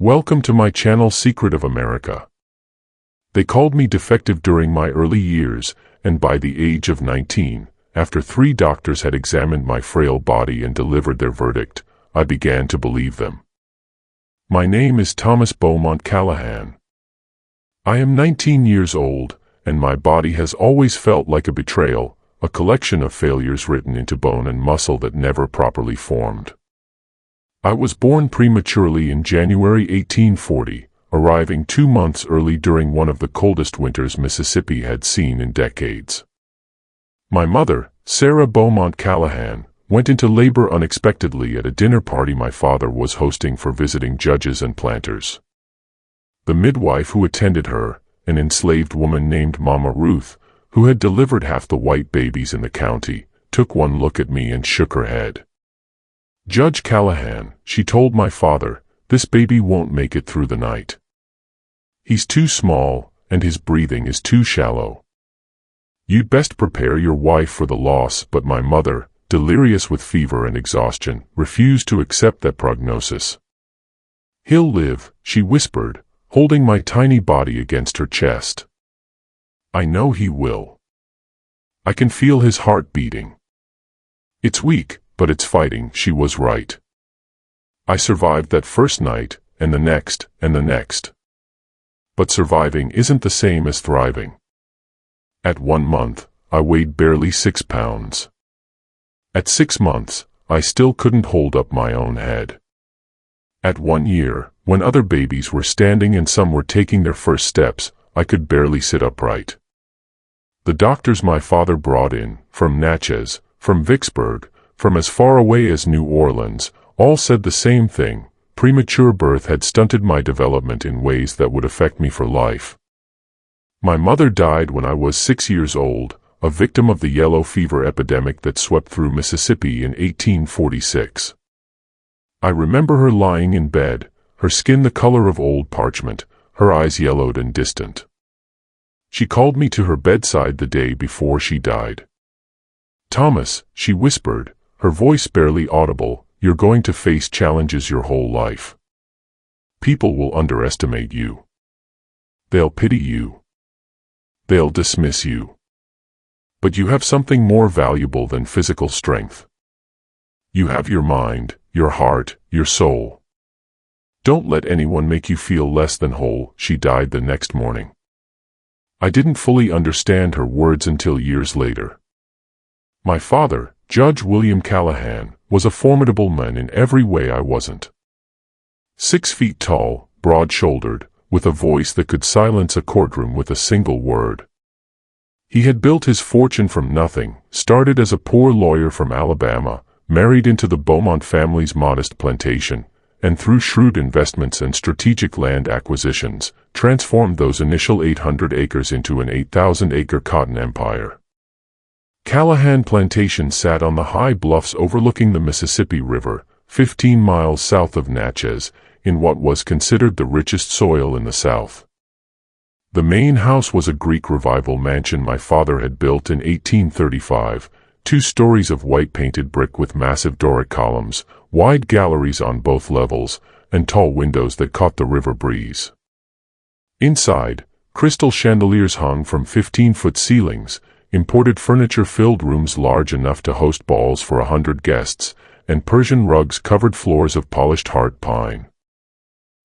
Welcome to my channel Secret of America. They called me defective during my early years, and by the age of 19, after 3 doctors had examined my frail body and delivered their verdict, I began to believe them. My name is Thomas Beaumont Callahan. I am 19 years old, and my body has always felt like a betrayal, a collection of failures written into bone and muscle that never properly formed. I was born prematurely in January 1840, arriving 2 months early during one of the coldest winters Mississippi had seen in decades. My mother, Sarah Beaumont Callahan, went into labor unexpectedly at a dinner party my father was hosting for visiting judges and planters. The midwife who attended her, an enslaved woman named Mama Ruth, who had delivered half the white babies in the county, took one look at me and shook her head. "Judge Callahan," she told my father, "this baby won't make it through the night. He's too small, and his breathing is too shallow. You'd best prepare your wife for the loss." But my mother, delirious with fever and exhaustion, refused to accept that prognosis. "He'll live," she whispered, holding my tiny body against her chest. "I know he will. I can feel his heart beating. It's weak, but it's fighting." She was right. I survived that first night, and the next, and the next. But surviving isn't the same as thriving. At 1 month, I weighed barely 6 pounds. At 6 months, I still couldn't hold up my own head. At 1 year, when other babies were standing and some were taking their first steps, I could barely sit upright. The doctors my father brought in, from Natchez, from Vicksburg, from as far away as New Orleans, all said the same thing: premature birth had stunted my development in ways that would affect me for life. My mother died when I was 6 years old, a victim of the yellow fever epidemic that swept through Mississippi in 1846. I remember her lying in bed, her skin the color of old parchment, her eyes yellowed and distant. She called me to her bedside the day before she died. "Thomas," she whispered, her voice barely audible, "you're going to face challenges your whole life. People will underestimate you. They'll pity you. They'll dismiss you. But you have something more valuable than physical strength. You have your mind, your heart, your soul. Don't let anyone make you feel less than whole." She died the next morning. I didn't fully understand her words until years later. My father, Judge William Callahan, was a formidable man in every way I wasn't. 6 feet tall, broad-shouldered, with a voice that could silence a courtroom with a single word. He had built his fortune from nothing, started as a poor lawyer from Alabama, married into the Beaumont family's modest plantation, and through shrewd investments and strategic land acquisitions, transformed those initial 800 acres into an 8,000-acre cotton empire. Callahan Plantation sat on the high bluffs overlooking the Mississippi River, 15 miles south of Natchez, in what was considered the richest soil in the South. The main house was a Greek Revival mansion my father had built in 1835, 2 stories of white-painted brick with massive Doric columns, wide galleries on both levels, and tall windows that caught the river breeze. Inside, crystal chandeliers hung from 15-foot ceilings, imported furniture filled rooms large enough to host balls for 100 guests, and Persian rugs covered floors of polished hard pine.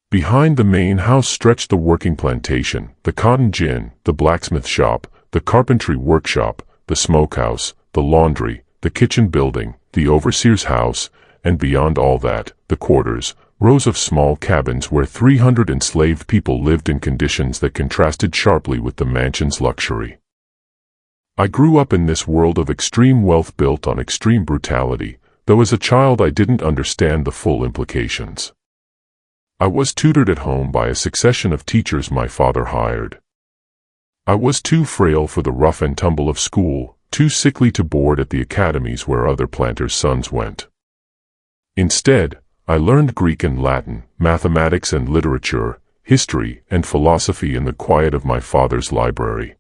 Behind the main house stretched the working plantation, the cotton gin, the blacksmith shop, the carpentry workshop, the smokehouse, the laundry, the kitchen building, the overseer's house, and beyond all that, the quarters, rows of small cabins where 300 enslaved people lived in conditions that contrasted sharply with the mansion's luxury. I grew up in this world of extreme wealth built on extreme brutality, though as a child I didn't understand the full implications. I was tutored at home by a succession of teachers my father hired. I was too frail for the rough and tumble of school, too sickly to board at the academies where other planters' sons went. Instead, I learned Greek and Latin, mathematics and literature, history and philosophy in the quiet of my father's library.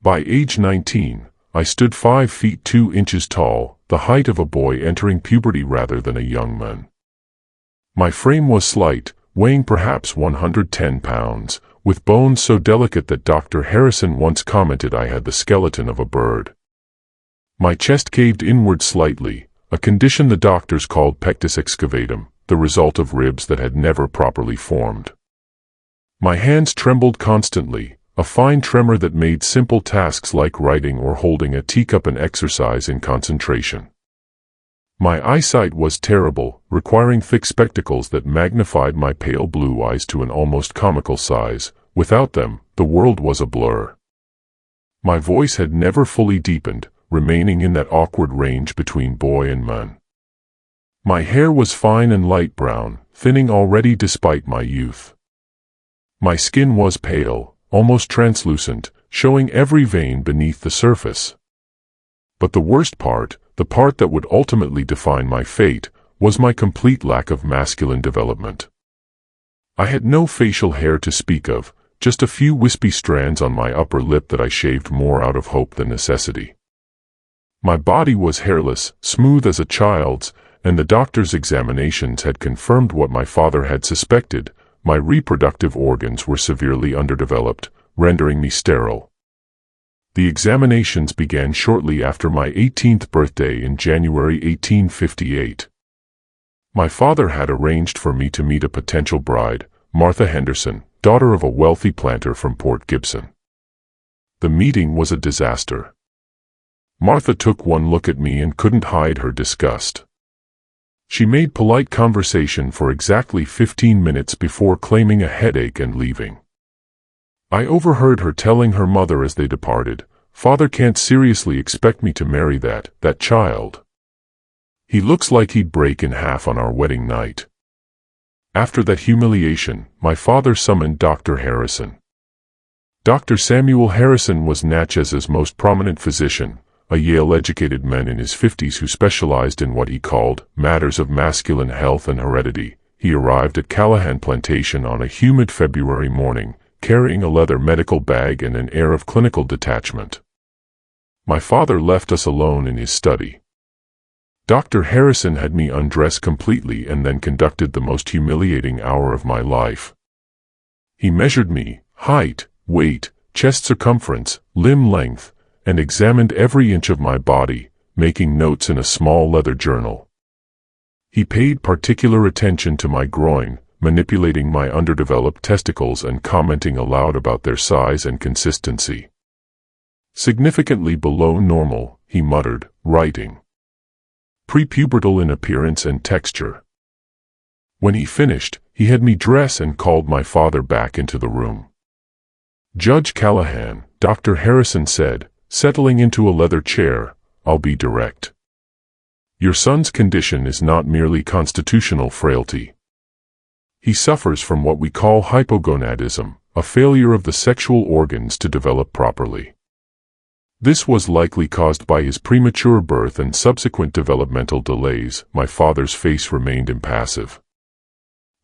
By age 19, I stood 5 feet 2 inches tall, the height of a boy entering puberty rather than a young man. My frame was slight, weighing perhaps 110 pounds, with bones so delicate that Dr. Harrison once commented I had the skeleton of a bird. My chest caved inward slightly, a condition the doctors called pectus excavatum, the result of ribs that had never properly formed. My hands trembled constantly, a fine tremor that made simple tasks like writing or holding a teacup an exercise in concentration. My eyesight was terrible, requiring thick spectacles that magnified my pale blue eyes to an almost comical size. Without them, the world was a blur. My voice had never fully deepened, remaining in that awkward range between boy and man. My hair was fine and light brown, thinning already despite my youth. My skin was pale, almost translucent, showing every vein beneath the surface. But the worst part, the part that would ultimately define my fate, was my complete lack of masculine development. I had no facial hair to speak of, just a few wispy strands on my upper lip that I shaved more out of hope than necessity. My body was hairless, smooth as a child's, and the doctor's examinations had confirmed what my father had suspected: my reproductive organs were severely underdeveloped, rendering me sterile. The examinations began shortly after my 18th birthday in January 1858. My father had arranged for me to meet a potential bride, Martha Henderson, daughter of a wealthy planter from Port Gibson. The meeting was a disaster. Martha took one look at me and couldn't hide her disgust. She made polite conversation for exactly 15 minutes before claiming a headache and leaving. I overheard her telling her mother as they departed, "Father can't seriously expect me to marry that child. He looks like he'd break in half on our wedding night." After that humiliation, my father summoned Dr. Harrison. Dr. Samuel Harrison was Natchez' most prominent physician, a Yale-educated man in his 50s who specialized in what he called matters of masculine health and heredity. He arrived at Callahan Plantation on a humid February morning, carrying a leather medical bag and an air of clinical detachment. My father left us alone in his study. Dr. Harrison had me undress completely and then conducted the most humiliating hour of my life. He measured me, height, weight, chest circumference, limb length, and examined every inch of my body, making notes in a small leather journal. He paid particular attention to my groin, manipulating my underdeveloped testicles and commenting aloud about their size and consistency. "Significantly below normal," he muttered, writing. "Prepubertal in appearance and texture." When he finished, he had me dress and called my father back into the room. "Judge Callahan," Dr. Harrison said, settling into a leather chair, "I'll be direct. Your son's condition is not merely constitutional frailty. He suffers from what we call hypogonadism, a failure of the sexual organs to develop properly. This was likely caused by his premature birth and subsequent developmental delays." My father's face remained impassive.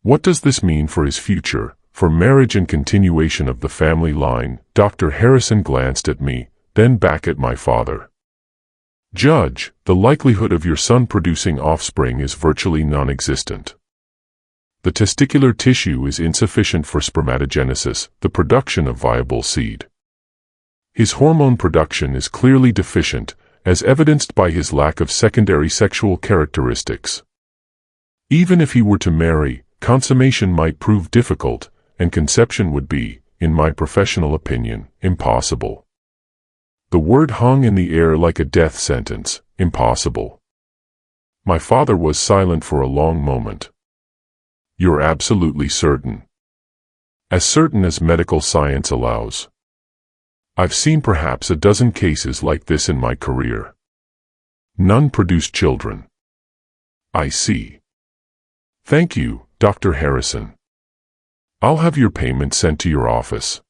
"What does this mean for his future, for marriage and continuation of the family line?" Dr. Harrison glanced at me, then back at my father. "Judge, the likelihood of your son producing offspring is virtually non-existent. The testicular tissue is insufficient for spermatogenesis, the production of viable seed. His hormone production is clearly deficient, as evidenced by his lack of secondary sexual characteristics. Even if he were to marry, consummation might prove difficult, and conception would be, in my professional opinion, impossible." The word hung in the air like a death sentence: impossible. My father was silent for a long moment. "You're absolutely certain?" "As certain as medical science allows. I've seen perhaps a dozen cases like this in my career. None produced children." "I see. Thank you, Dr. Harrison. I'll have your payment sent to your office."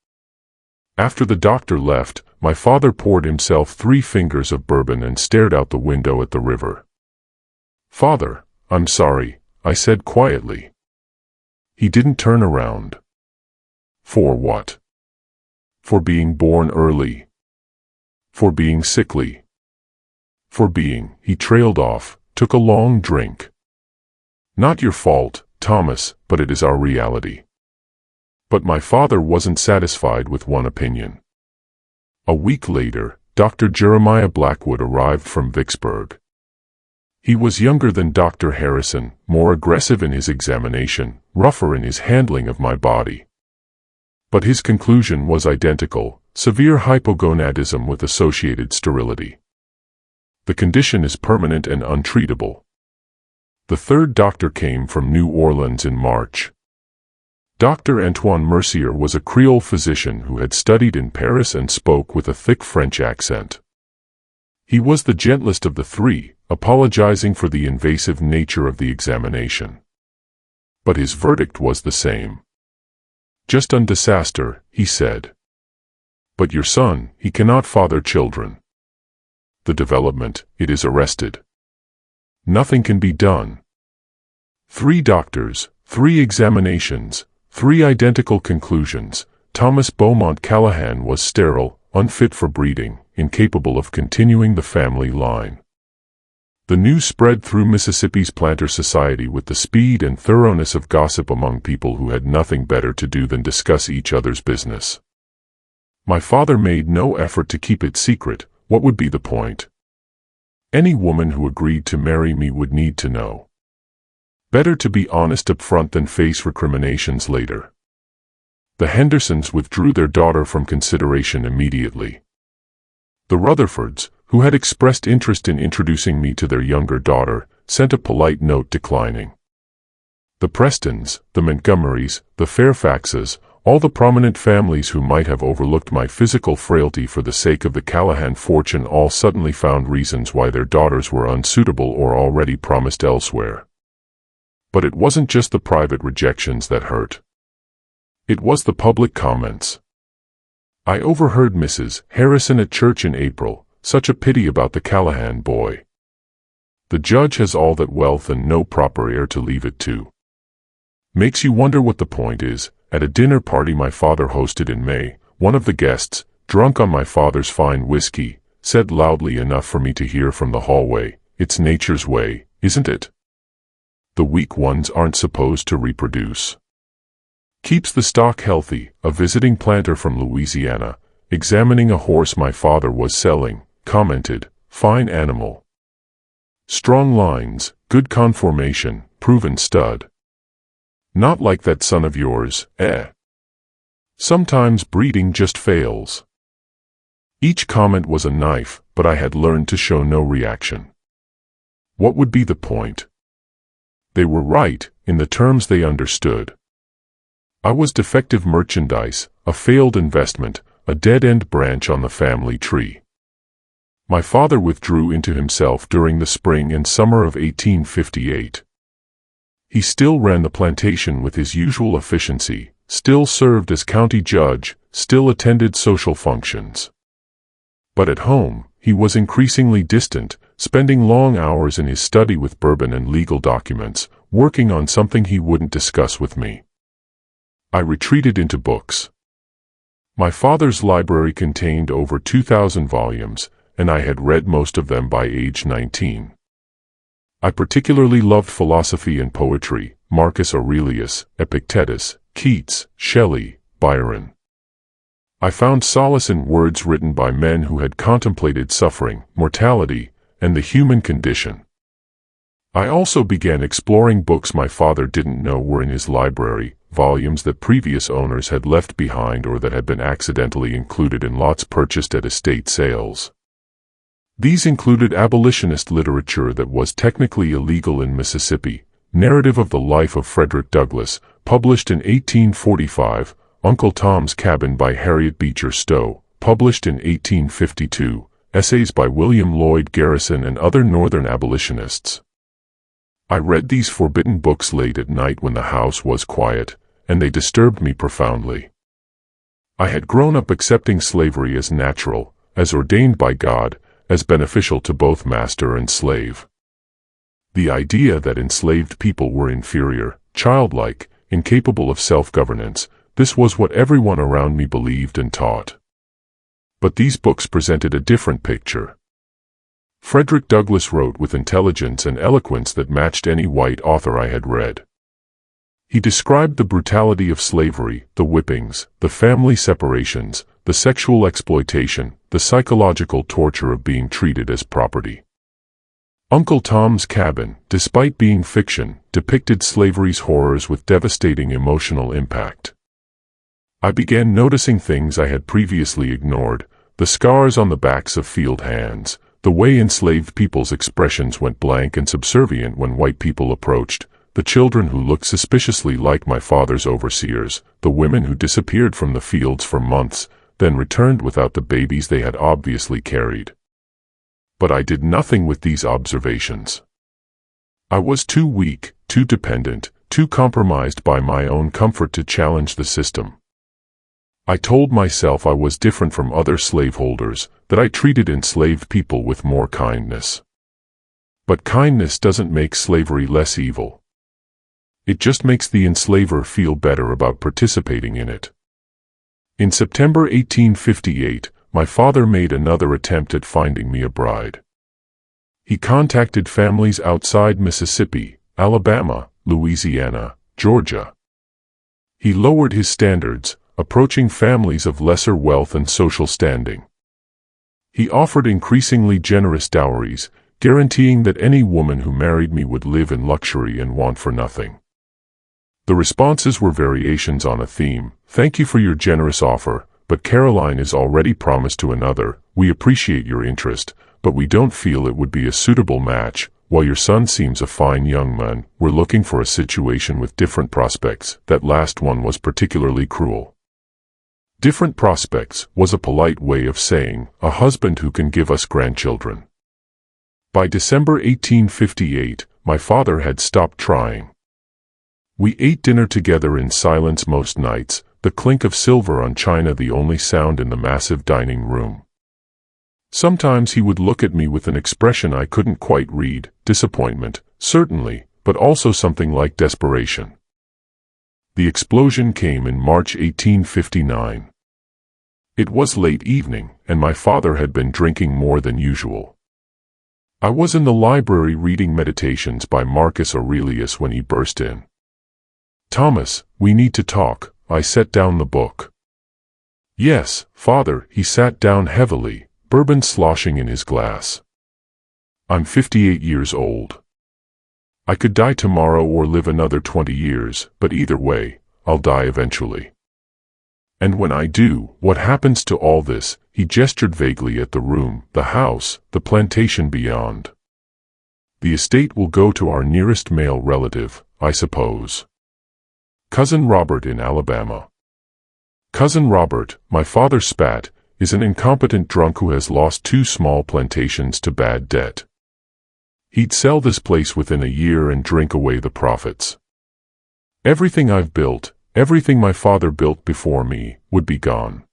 After the doctor left, my father poured himself 3 fingers of bourbon and stared out the window at the river. "Father, I'm sorry," I said quietly. He didn't turn around. "For what?" "For being born early. For being sickly. For being—" He trailed off, took a long drink. "Not your fault," Thomas, but it is our reality." But my father wasn't satisfied with one opinion. A week later, Dr. Jeremiah Blackwood arrived from Vicksburg. He was younger than Dr. Harrison, more aggressive in his examination, rougher in his handling of my body. But his conclusion was identical: severe hypogonadism with associated sterility. The condition is permanent and untreatable. The third doctor came from New Orleans in March. Dr. Antoine Mercier was a Creole physician who had studied in Paris and spoke with a thick French accent. He was the gentlest of the three, apologizing for the invasive nature of the examination. But his verdict was the same. "Just un disaster," he said. "But your son, he cannot father children. The development, it is arrested. Nothing can be done." 3 doctors, 3 examinations, 3 identical conclusions. Thomas Beaumont Callahan was sterile, unfit for breeding, incapable of continuing the family line. The news spread through Mississippi's planter society with the speed and thoroughness of gossip among people who had nothing better to do than discuss each other's business. My father made no effort to keep it secret. What would be the point? Any woman who agreed to marry me would need to know. Better to be honest up front than face recriminations later. The Hendersons withdrew their daughter from consideration immediately. The Rutherfords, who had expressed interest in introducing me to their younger daughter, sent a polite note declining. The Prestons, the Montgomerys, the Fairfaxes, all the prominent families who might have overlooked my physical frailty for the sake of the Callahan fortune all suddenly found reasons why their daughters were unsuitable or already promised elsewhere. But it wasn't just the private rejections that hurt. It was the public comments. I overheard Mrs. Harrison at church in April, "Such a pity about the Callahan boy. The judge has all that wealth and no proper heir to leave it to. Makes you wonder what the point is." At a dinner party my father hosted in May, one of the guests, drunk on my father's fine whiskey, said loudly enough for me to hear from the hallway, "It's nature's way, isn't it? The weak ones aren't supposed to reproduce. Keeps the stock healthy." A visiting planter from Louisiana, examining a horse my father was selling, commented, "Fine animal. Strong lines, good conformation, proven stud. Not like that son of yours, eh? Sometimes breeding just fails." Each comment was a knife, but I had learned to show no reaction. What would be the point? They were right, in the terms they understood. I was defective merchandise, a failed investment, a dead-end branch on the family tree. My father withdrew into himself during the spring and summer of 1858. He still ran the plantation with his usual efficiency, still served as county judge, still attended social functions. But at home, he was increasingly distant, spending long hours in his study with bourbon and legal documents, working on something he wouldn't discuss with me. I retreated into books. My father's library contained over 2,000 volumes, and I had read most of them by age 19. I particularly loved philosophy and poetry, Marcus Aurelius, Epictetus, Keats, Shelley, Byron. I found solace in words written by men who had contemplated suffering, mortality, and the human condition. I also began exploring books my father didn't know were in his library, volumes that previous owners had left behind or that had been accidentally included in lots purchased at estate sales. These included abolitionist literature that was technically illegal in Mississippi, Narrative of the Life of Frederick Douglass, published in 1845, Uncle Tom's Cabin by Harriet Beecher Stowe, published in 1852, essays by William Lloyd Garrison and other Northern abolitionists. I read these forbidden books late at night when the house was quiet, and they disturbed me profoundly. I had grown up accepting slavery as natural, as ordained by God, as beneficial to both master and slave. The idea that enslaved people were inferior, childlike, incapable of self-governance, this was what everyone around me believed and taught. But these books presented a different picture. Frederick Douglass wrote with intelligence and eloquence that matched any white author I had read. He described the brutality of slavery, the whippings, the family separations, the sexual exploitation, the psychological torture of being treated as property. Uncle Tom's Cabin, despite being fiction, depicted slavery's horrors with devastating emotional impact. I began noticing things I had previously ignored: the scars on the backs of field hands, the way enslaved people's expressions went blank and subservient when white people approached, the children who looked suspiciously like my father's overseers, the women who disappeared from the fields for months, then returned without the babies they had obviously carried. But I did nothing with these observations. I was too weak, too dependent, too compromised by my own comfort to challenge the system. I told myself I was different from other slaveholders, that I treated enslaved people with more kindness. But kindness doesn't make slavery less evil. It just makes the enslaver feel better about participating in it. In September 1858, my father made another attempt at finding me a bride. He contacted families outside Mississippi, Alabama, Louisiana, Georgia. He lowered his standards, approaching families of lesser wealth and social standing. He offered increasingly generous dowries, guaranteeing that any woman who married me would live in luxury and want for nothing. The responses were variations on a theme: "Thank you for your generous offer, but Caroline is already promised to another. We appreciate your interest, but we don't feel it would be a suitable match. While your son seems a fine young man, we're looking for a situation with different prospects." That last one was particularly cruel. Different prospects was a polite way of saying a husband who can give us grandchildren. By December 1858, my father had stopped trying. We ate dinner together in silence most nights, the clink of silver on china the only sound in the massive dining room. Sometimes he would look at me with an expression I couldn't quite read: disappointment, certainly, but also something like desperation. The explosion came in March 1859. It was late evening, and my father had been drinking more than usual. I was in the library reading Meditations by Marcus Aurelius when he burst in. "Thomas, we need to talk." I set down the book. "Yes, Father." He sat down heavily, bourbon sloshing in his glass. "I'm 58 years old. I could die tomorrow or live another 20 years, but either way, I'll die eventually. And when I do, what happens to all this?" He gestured vaguely at the room, the house, the plantation beyond. "The estate will go to our nearest male relative, I suppose. Cousin Robert in Alabama." Cousin Robert, my father spat, is an incompetent drunk who has lost 2 small plantations to bad debt. He'd sell this place within a year and drink away the profits. Everything I've built, everything my father built before me, would be gone.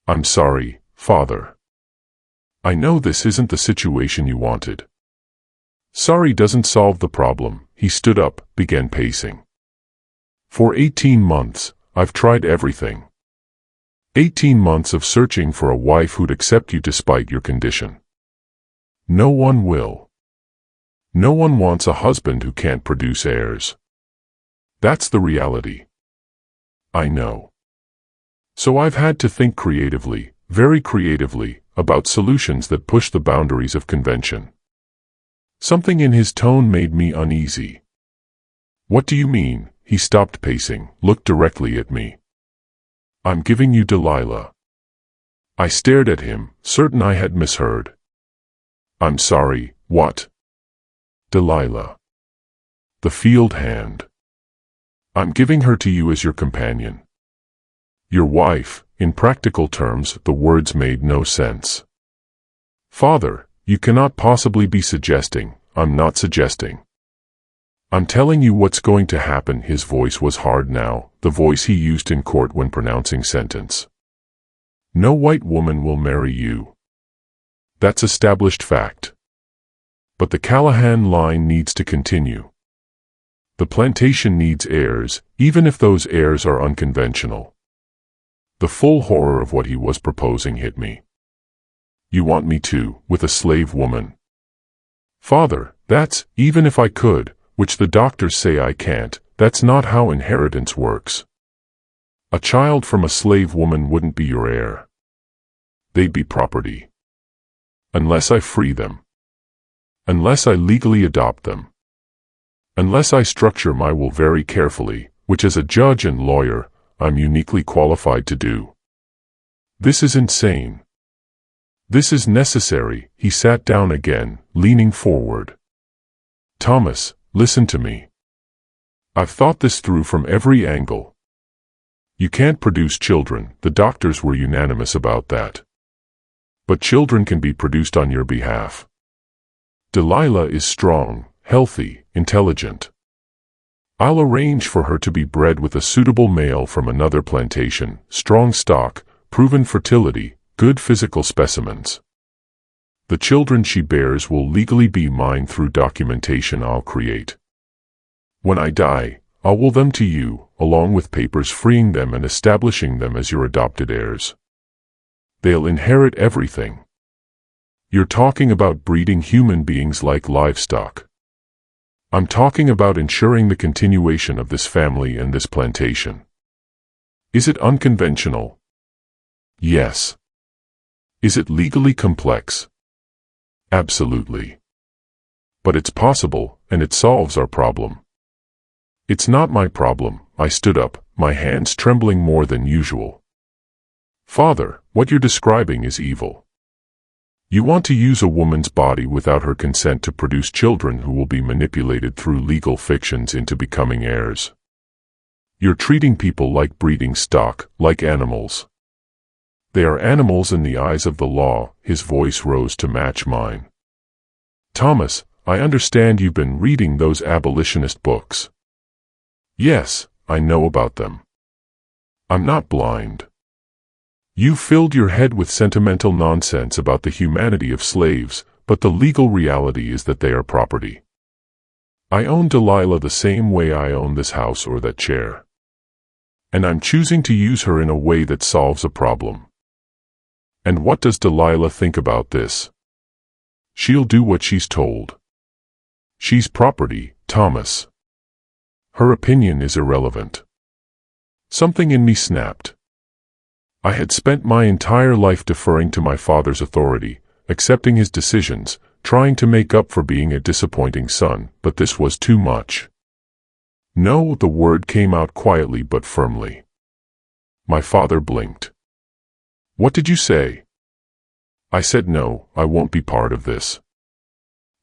"I'm sorry, Father. I know this isn't the situation you wanted." "Sorry doesn't solve the problem." He stood up, began pacing. "For 18 months, I've tried everything. 18 months of searching for a wife who'd accept you despite your condition. No one will. No one wants a husband who can't produce heirs. That's the reality. I know. So I've had to think creatively, very creatively, about solutions that push the boundaries of convention." Something in his tone made me uneasy. "What do you mean?" He stopped pacing, looked directly at me. "I'm giving you Delilah." I stared at him, certain I had misheard. "I'm sorry, what?" "Delilah. The field hand. I'm giving her to you as your companion. Your wife." In practical terms, the words made no sense. "Father, you cannot possibly be suggesting." "I'm not suggesting. I'm telling you what's going to happen." His voice was hard now, the voice he used in court when pronouncing sentence. "No white woman will marry you. That's established fact. But the Callahan line needs to continue. The plantation needs heirs, even if those heirs are unconventional." The full horror of what he was proposing hit me. "You want me to, with a slave woman?" "Father, that's, even if I could, which the doctors say I can't, That's not how inheritance works. A child from a slave woman wouldn't be your heir. They'd be property. Unless I free them. Unless I legally adopt them. Unless I structure my will very carefully, which as a judge and lawyer, I'm uniquely qualified to do. This is insane. This is necessary. He sat down again, leaning forward. Thomas, listen to me. I've thought this through from every angle. You can't produce children, the doctors were unanimous about that. But children can be produced on your behalf. Delilah is strong, healthy, intelligent. I'll arrange for her to be bred with a suitable male from another plantation, strong stock, proven fertility, good physical specimens. The children she bears will legally be mine through documentation I'll create. When I die, I'll will them to you, along with papers freeing them and establishing them as your adopted heirs. They'll inherit everything. You're talking about breeding human beings like livestock. I'm talking about ensuring the continuation of this family and this plantation. Is it unconventional? Yes. Is it legally complex? Absolutely. But it's possible, and it solves our problem. It's not my problem. I stood up, my hands trembling more than usual. Father, what you're describing is evil. You want to use a woman's body without her consent to produce children who will be manipulated through legal fictions into becoming heirs. You're treating people like breeding stock, like animals. They are animals in the eyes of the law. His voice rose to match mine. Thomas, I understand you've been reading those abolitionist books. Yes, I know about them. I'm not blind. You filled your head with sentimental nonsense about the humanity of slaves, but the legal reality is that they are property. I own Delilah the same way I own this house or that chair. And I'm choosing to use her in a way that solves a problem. And what does Delilah think about this? She'll do what she's told. She's property, Thomas. Her opinion is irrelevant. Something in me snapped. I had spent my entire life deferring to my father's authority, accepting his decisions, trying to make up for being a disappointing son, but this was too much. No, the word came out quietly but firmly. My father blinked. What did you say? I said no, I won't be part of this.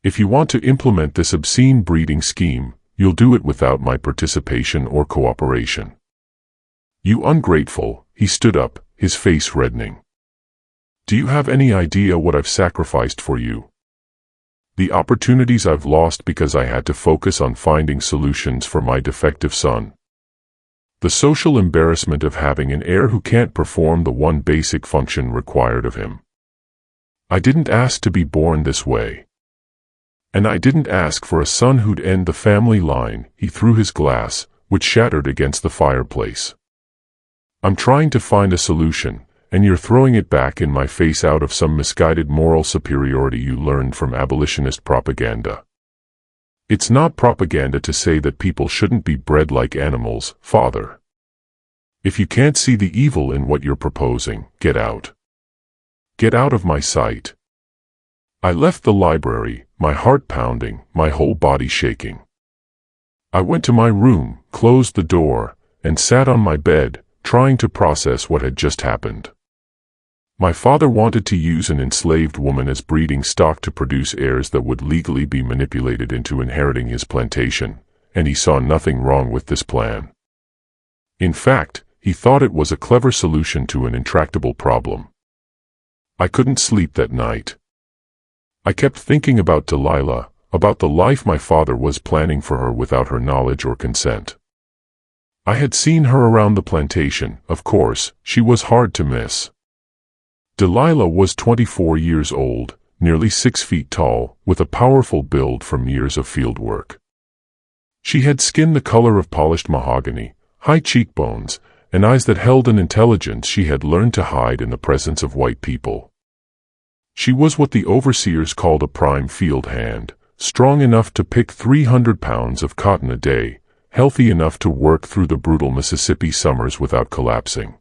If you want to implement this obscene breeding scheme, you'll do it without my participation or cooperation. You ungrateful, he stood up, his face reddening. Do you have any idea what I've sacrificed for you? The opportunities I've lost because I had to focus on finding solutions for my defective son. The social embarrassment of having an heir who can't perform the one basic function required of him. I didn't ask to be born this way. And I didn't ask for a son who'd end the family line. He threw his glass, which shattered against the fireplace. I'm trying to find a solution, and you're throwing it back in my face out of some misguided moral superiority you learned from abolitionist propaganda. It's not propaganda to say that people shouldn't be bred like animals, Father. If you can't see the evil in what you're proposing, get out. Get out of my sight. I left the library, my heart pounding, my whole body shaking. I went to my room, closed the door, and sat on my bed, trying to process what had just happened. My father wanted to use an enslaved woman as breeding stock to produce heirs that would legally be manipulated into inheriting his plantation, and he saw nothing wrong with this plan. In fact, he thought it was a clever solution to an intractable problem. I couldn't sleep that night. I kept thinking about Delilah, about the life my father was planning for her without her knowledge or consent. I had seen her around the plantation, of course, she was hard to miss. Delilah was 24 years old, nearly 6 feet tall, with a powerful build from years of field work. She had skin the color of polished mahogany, high cheekbones, and eyes that held an intelligence she had learned to hide in the presence of white people. She was what the overseers called a prime field hand, strong enough to pick 300 pounds of cotton a day, healthy enough to work through the brutal Mississippi summers without collapsing.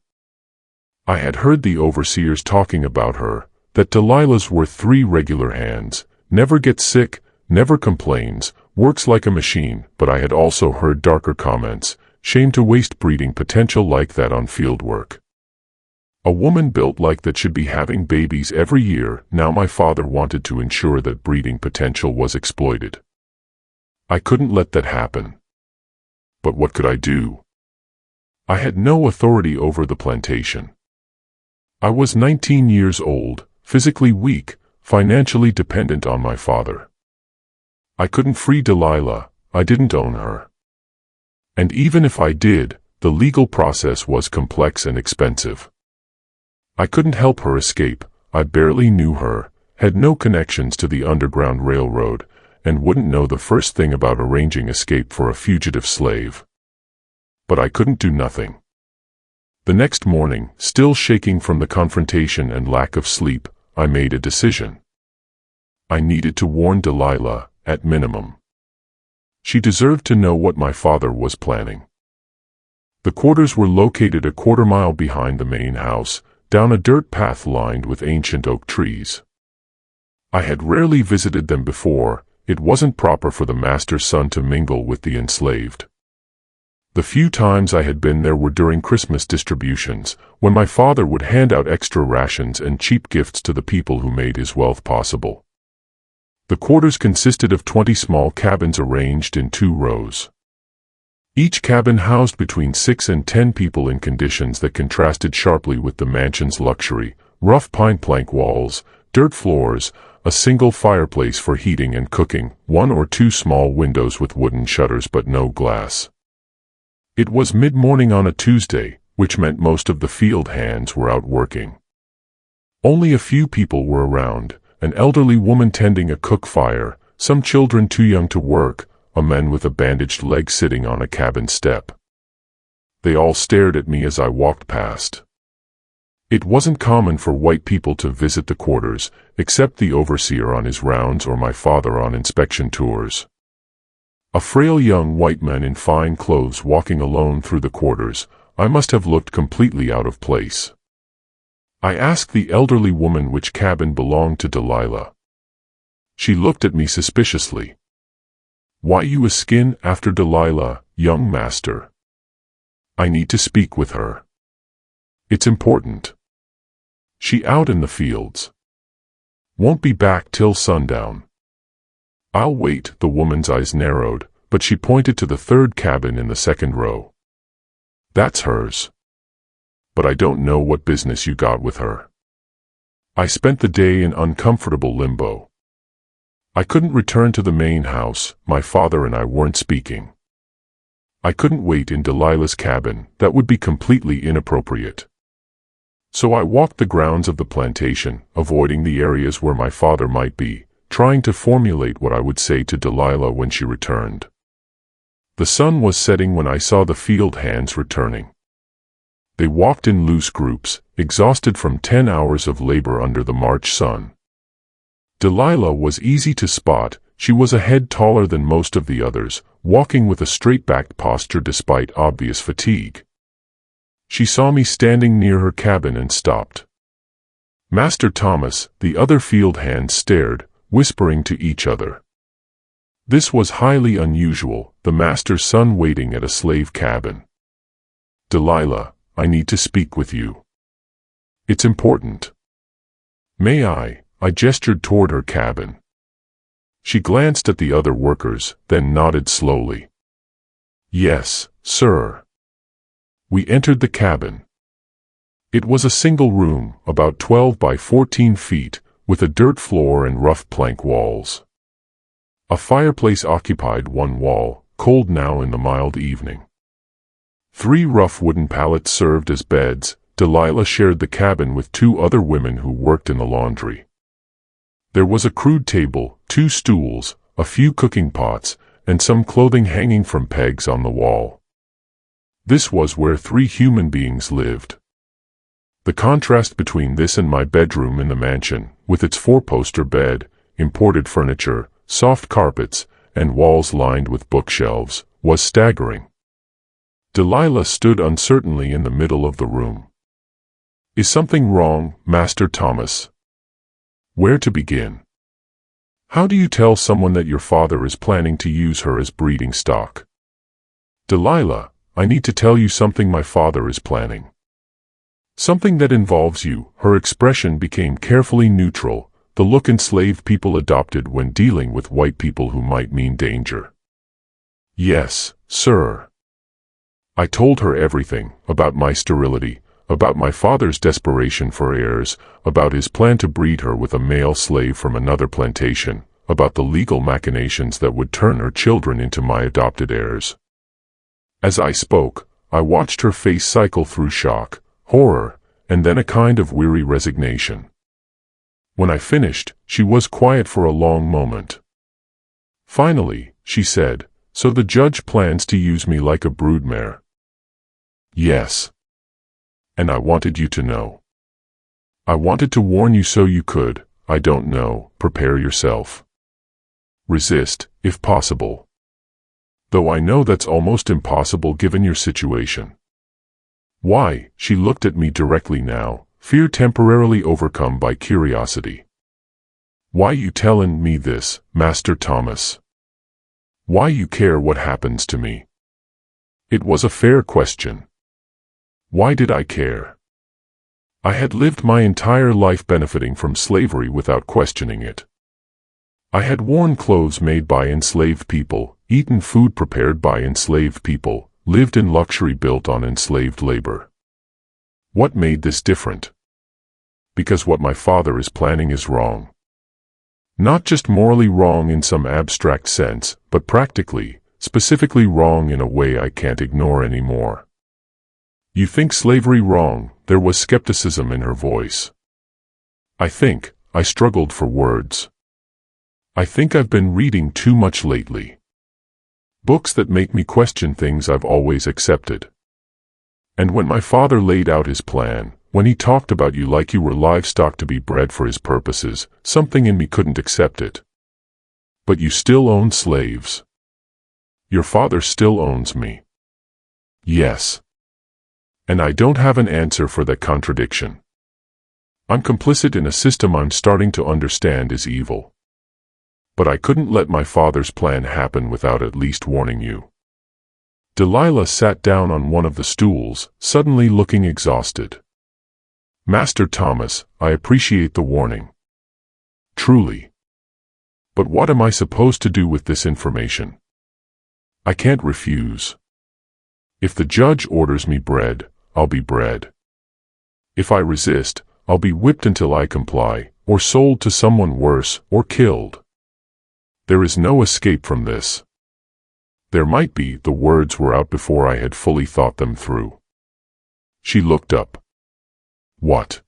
I had heard the overseers talking about her, that Delilah's worth 3 regular hands, never gets sick, never complains, works like a machine, but I had also heard darker comments, shame to waste breeding potential like that on field work. A woman built like that should be having babies every year. Now my father wanted to ensure that breeding potential was exploited. I couldn't let that happen. But what could I do? I had no authority over the plantation. I was 19 years old, physically weak, financially dependent on my father. I couldn't free Delilah, I didn't own her. And even if I did, the legal process was complex and expensive. I couldn't help her escape, I barely knew her, had no connections to the Underground Railroad, and wouldn't know the first thing about arranging escape for a fugitive slave. But I couldn't do nothing. The next morning, still shaking from the confrontation and lack of sleep, I made a decision. I needed to warn Delilah, at minimum. She deserved to know what my father was planning. The quarters were located a quarter-mile behind the main house, down a dirt path lined with ancient oak trees. I had rarely visited them before. It wasn't proper for the master's son to mingle with the enslaved. The few times I had been there were during Christmas distributions, when my father would hand out extra rations and cheap gifts to the people who made his wealth possible. The quarters consisted of 20 small cabins arranged in 2 rows. Each cabin housed between 6 and 10 people in conditions that contrasted sharply with the mansion's luxury: rough pine plank walls, dirt floors, a single fireplace for heating and cooking, 1 or 2 small windows with wooden shutters but no glass. It was mid-morning on a Tuesday, which meant most of the field hands were out working. Only a few people were around: an elderly woman tending a cook fire, some children too young to work, a man with a bandaged leg sitting on a cabin step. They all stared at me as I walked past. It wasn't common for white people to visit the quarters, except the overseer on his rounds or my father on inspection tours. A frail young white man in fine clothes walking alone through the quarters, I must have looked completely out of place. I asked the elderly woman which cabin belonged to Delilah. She looked at me suspiciously. "Why you a skin after Delilah, young master? I need to speak with her. It's important. She out in the fields. Won't be back till sundown." "I'll wait." The woman's eyes narrowed, but she pointed to the 3rd cabin in the 2nd row. "That's hers. But I don't know what business you got with her." I spent the day in uncomfortable limbo. I couldn't return to the main house. My father and I weren't speaking. I couldn't wait in Delilah's cabin. That would be completely inappropriate. So I walked the grounds of the plantation, avoiding the areas where my father might be, trying to formulate what I would say to Delilah when she returned. The sun was setting when I saw the field hands returning. They walked in loose groups, exhausted from 10 hours of labor under the March sun. Delilah was easy to spot. She was a head taller than most of the others, walking with a straight-backed posture despite obvious fatigue. She saw me standing near her cabin and stopped. Master Thomas, the other field hands stared, whispering to each other. This was highly unusual, the master's son waiting at a slave cabin. "Delilah, I need to speak with you. It's important." "May I?" I gestured toward her cabin. She glanced at the other workers, then nodded slowly. "Yes, sir." We entered the cabin. It was a single room, about 12 by 14 feet, with a dirt floor and rough plank walls. A fireplace occupied one wall, cold now in the mild evening. 3 rough wooden pallets served as beds. Delilah shared the cabin with 2 other women who worked in the laundry. There was a crude table, 2 stools, a few cooking pots, and some clothing hanging from pegs on the wall. This was where 3 human beings lived. The contrast between this and my bedroom in the mansion, with its 4-poster bed, imported furniture, soft carpets, and walls lined with bookshelves, was staggering. Delilah stood uncertainly in the middle of the room. "Is something wrong, Master Thomas?" "Where to begin? How do you tell someone that your father is planning to use her as breeding stock?" "Delilah, I need to tell you something my father is planning. Something that involves you." Her expression became carefully neutral, the look enslaved people adopted when dealing with white people who might mean danger. "Yes, sir." I told her everything, about my sterility, about my father's desperation for heirs, about his plan to breed her with a male slave from another plantation, about the legal machinations that would turn her children into my adopted heirs. As I spoke, I watched her face cycle through shock, horror, and then a kind of weary resignation. When I finished, she was quiet for a long moment. Finally, she said, "So the judge plans to use me like a broodmare?" "Yes. And I wanted you to know. I wanted to warn you so you could, I don't know, prepare yourself. Resist, if possible. Though I know that's almost impossible given your situation." "Why?" She looked at me directly now, fear temporarily overcome by curiosity. "Why you tellin' me this, Master Thomas? Why you care what happens to me?" It was a fair question. Why did I care? I had lived my entire life benefiting from slavery without questioning it. I had worn clothes made by enslaved people, eaten food prepared by enslaved people, lived in luxury built on enslaved labor. What made this different? Because what my father is planning is wrong. Not just morally wrong in some abstract sense, but practically, specifically wrong in a way I can't ignore anymore. "You think slavery wrong?" There was skepticism in her voice. I struggled for words. "I think I've been reading too much lately. Books that make me question things I've always accepted. And when my father laid out his plan, when he talked about you like you were livestock to be bred for his purposes, something in me couldn't accept it." "But you still own slaves. Your father still owns me." "Yes. And I don't have an answer for that contradiction. I'm complicit in a system I'm starting to understand is evil. But I couldn't let my father's plan happen without at least warning you." Delilah sat down on one of the stools, suddenly looking exhausted. "Master Thomas, I appreciate the warning. Truly. But what am I supposed to do with this information? I can't refuse. If the judge orders me bread, I'll be bred. If I resist, I'll be whipped until I comply, or sold to someone worse, or killed. There is no escape from this." There might be. The words were out before I had fully thought them through. She looked up. "What?"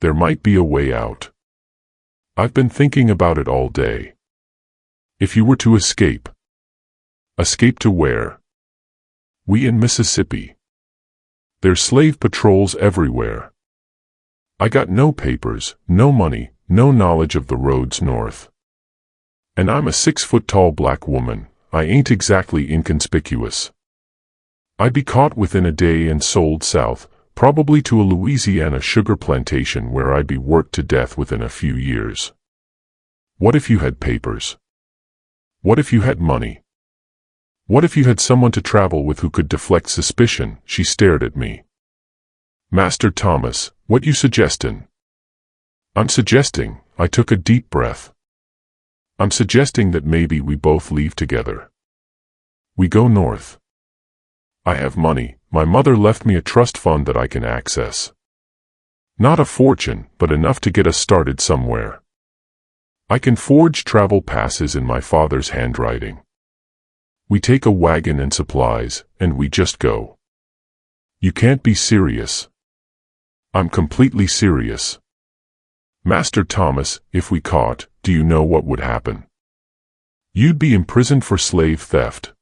"There might be a way out. I've been thinking about it all day. If you were to escape." "Escape to where?" "We in Mississippi. There's slave patrols everywhere. I got no papers, no money, no knowledge of the roads north. And I'm a 6-foot-tall black woman. I ain't exactly inconspicuous. I'd be caught within a day and sold south, probably to a Louisiana sugar plantation where I'd be worked to death within a few years. What if you had papers? What if you had money? What if you had someone to travel with who could deflect suspicion?" She stared at me. "Master Thomas, what you suggestin'?" "I'm suggesting," I took a deep breath. "I'm suggesting that maybe we both leave together. We go north. I have money. My mother left me a trust fund that I can access. Not a fortune, but enough to get us started somewhere. I can forge travel passes in my father's handwriting. We take a wagon and supplies, and we just go." "You can't be serious." "I'm completely serious. Master Thomas, if we caught, do you know what would happen? You'd be imprisoned for slave theft.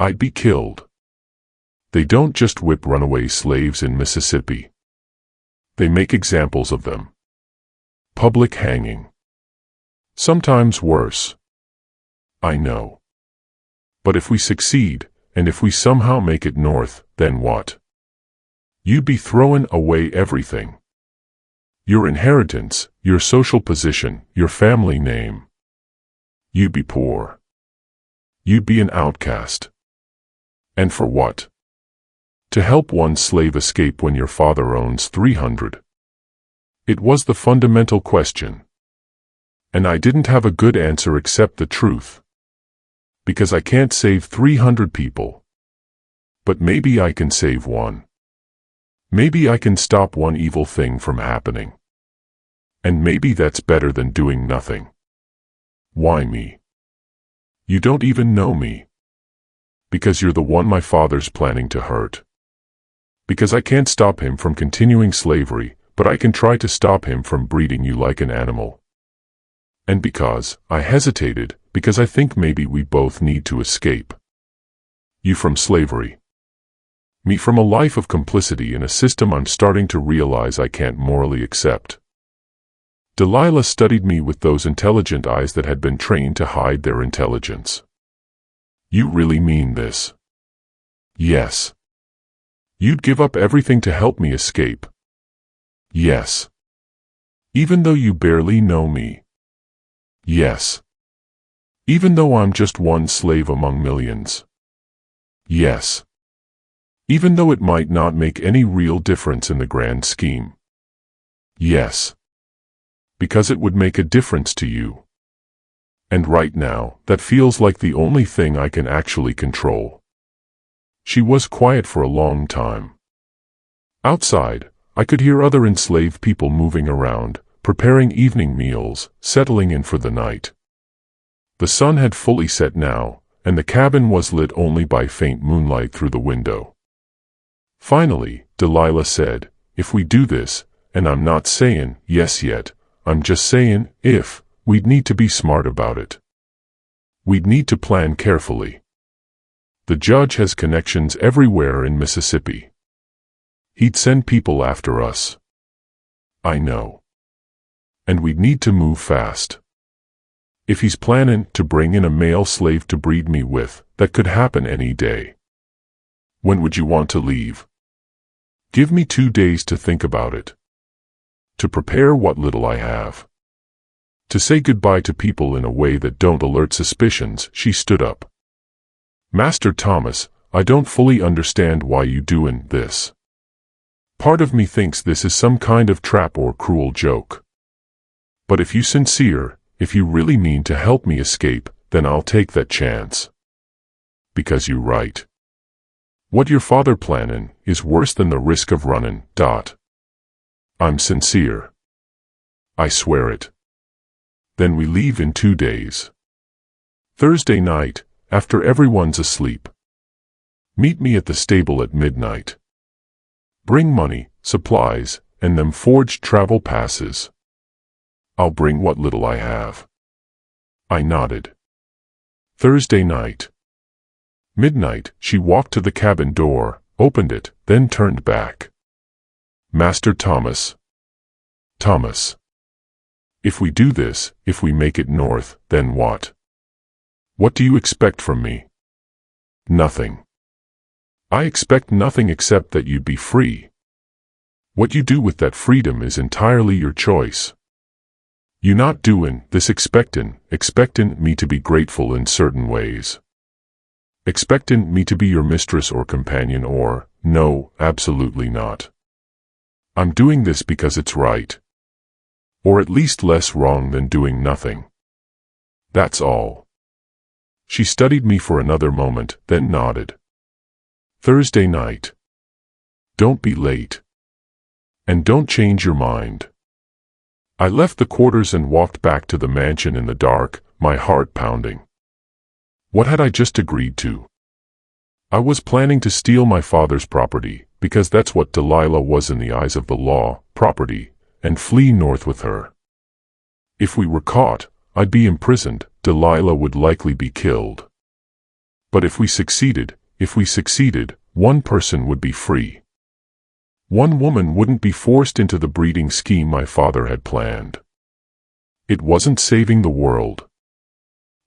I'd be killed. They don't just whip runaway slaves in Mississippi. They make examples of them. Public hanging. Sometimes worse. I know. But if we succeed, and if we somehow make it north, then what? You'd be throwing away everything. Your inheritance, your social position, your family name. You'd be poor. You'd be an outcast. And for what? To help one slave escape when your father owns 300. It was the fundamental question. And I didn't have a good answer except the truth. Because I can't save 300 people. But maybe I can save one. Maybe I can stop one evil thing from happening. And maybe that's better than doing nothing. Why me? You don't even know me. Because you're the one my father's planning to hurt. Because I can't stop him from continuing slavery, but I can try to stop him from breeding you like an animal. And because I hesitated, because I think maybe we both need to escape. You from slavery. Me from a life of complicity in a system I'm starting to realize I can't morally accept. Delilah studied me with those intelligent eyes that had been trained to hide their intelligence. You really mean this? Yes. You'd give up everything to help me escape? Yes. Even though you barely know me? Yes. Even though I'm just one slave among millions? Yes. Even though it might not make any real difference in the grand scheme? Yes. Because it would make a difference to you. And right now, that feels like the only thing I can actually control. She was quiet for a long time. Outside, I could hear other enslaved people moving around, preparing evening meals, settling in for the night. The sun had fully set now, and the cabin was lit only by faint moonlight through the window. Finally, Delilah said, if we do this, and I'm not saying yes yet, I'm just saying if, we'd need to be smart about it. We'd need to plan carefully. The judge has connections everywhere in Mississippi. He'd send people after us. I know. And we'd need to move fast. If he's planning to bring in a male slave to breed me with, that could happen any day. When would you want to leave? Give me 2 days to think about it. To prepare what little I have. To say goodbye to people in a way that don't alert suspicions. She stood up. Master Thomas, I don't fully understand why you doing this. Part of me thinks this is some kind of trap or cruel joke. But if you sincere, if you really mean to help me escape, then I'll take that chance. Because you right. What your father planning is worse than the risk of running. I'm sincere. I swear it. Then we leave in 2 days. Thursday night, after everyone's asleep. Meet me at the stable at midnight. Bring money, supplies, and them forged travel passes. I'll bring what little I have. I nodded. Thursday night. Midnight, she walked to the cabin door, opened it, then turned back. Master Thomas. Thomas. If we do this, if we make it north, then what? What do you expect from me? Nothing. I expect nothing except that you'd be free. What you do with that freedom is entirely your choice. You not doing this expecting me to be grateful in certain ways. Expecting me to be your mistress or companion or, no, absolutely not. I'm doing this because it's right. Or at least less wrong than doing nothing. That's all. She studied me for another moment, then nodded. Thursday night. Don't be late. And don't change your mind. I left the quarters and walked back to the mansion in the dark, my heart pounding. What had I just agreed to? I was planning to steal my father's property, because that's what Delilah was in the eyes of the law, property, and flee north with her. If we were caught, I'd be imprisoned, Delilah would likely be killed. But if we succeeded, one person would be free. One woman wouldn't be forced into the breeding scheme my father had planned. It wasn't saving the world.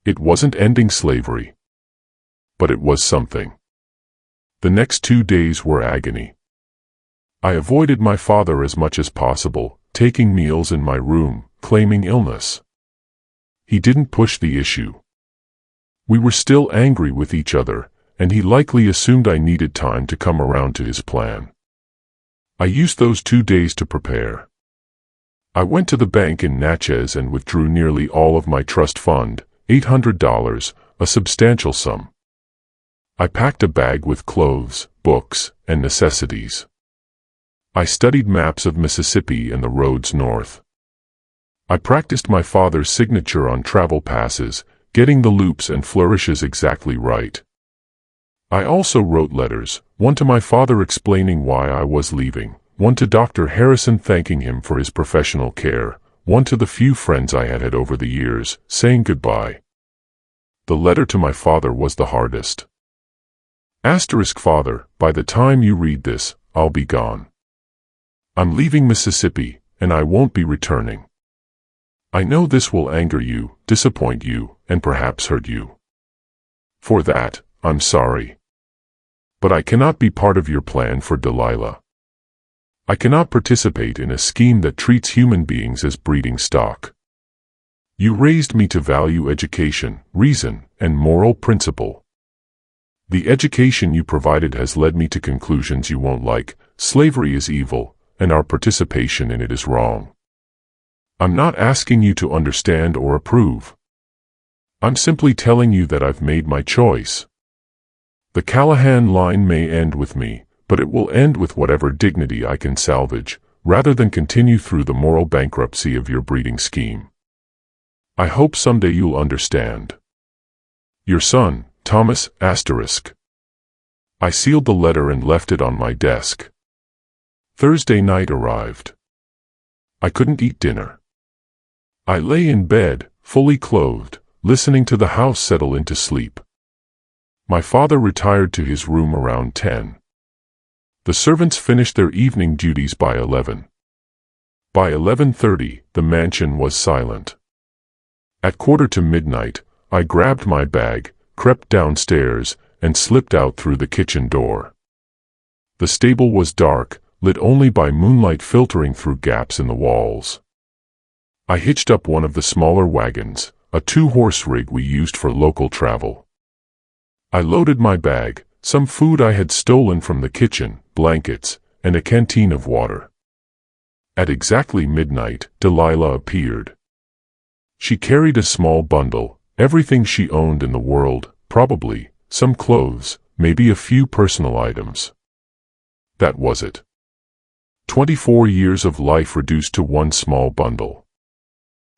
It wasn't ending slavery, but it was something. The next 2 days were agony. I avoided my father as much as possible, taking meals in my room, claiming illness. He didn't push the issue. We were still angry with each other, and he likely assumed I needed time to come around to his plan. I used those 2 days to prepare. I went to the bank in Natchez and withdrew nearly all of my trust fund, $800, a substantial sum. I packed a bag with clothes, books, and necessities. I studied maps of Mississippi and the roads north. I practiced my father's signature on travel passes, getting the loops and flourishes exactly right. I also wrote letters, one to my father explaining why I was leaving, one to Dr. Harrison thanking him for his professional care, one to the few friends I had over the years, saying goodbye. The letter to my father was the hardest. Father, by the time you read this, I'll be gone. I'm leaving Mississippi, and I won't be returning. I know this will anger you, disappoint you, and perhaps hurt you. For that, I'm sorry. But I cannot be part of your plan for Delilah. I cannot participate in a scheme that treats human beings as breeding stock. You raised me to value education, reason, and moral principle. The education you provided has led me to conclusions you won't like. Slavery is evil, and our participation in it is wrong. I'm not asking you to understand or approve. I'm simply telling you that I've made my choice. The Callahan line may end with me, but it will end with whatever dignity I can salvage, rather than continue through the moral bankruptcy of your breeding scheme. I hope someday you'll understand. Your son, Thomas. I sealed the letter and left it on my desk. Thursday night arrived. I couldn't eat dinner. I lay in bed, fully clothed, listening to the house settle into sleep. My father retired to his room around 10. The servants finished their evening duties by 11. By 11:30, the mansion was silent. At 11:45, I grabbed my bag, crept downstairs, and slipped out through the kitchen door. The stable was dark, lit only by moonlight filtering through gaps in the walls. I hitched up one of the smaller wagons, a 2-horse rig we used for local travel. I loaded my bag, some food I had stolen from the kitchen, blankets, and a canteen of water. At exactly midnight, Delilah appeared. She carried a small bundle, everything she owned in the world, probably, some clothes, maybe a few personal items. That was it. 24 years of life reduced to one small bundle.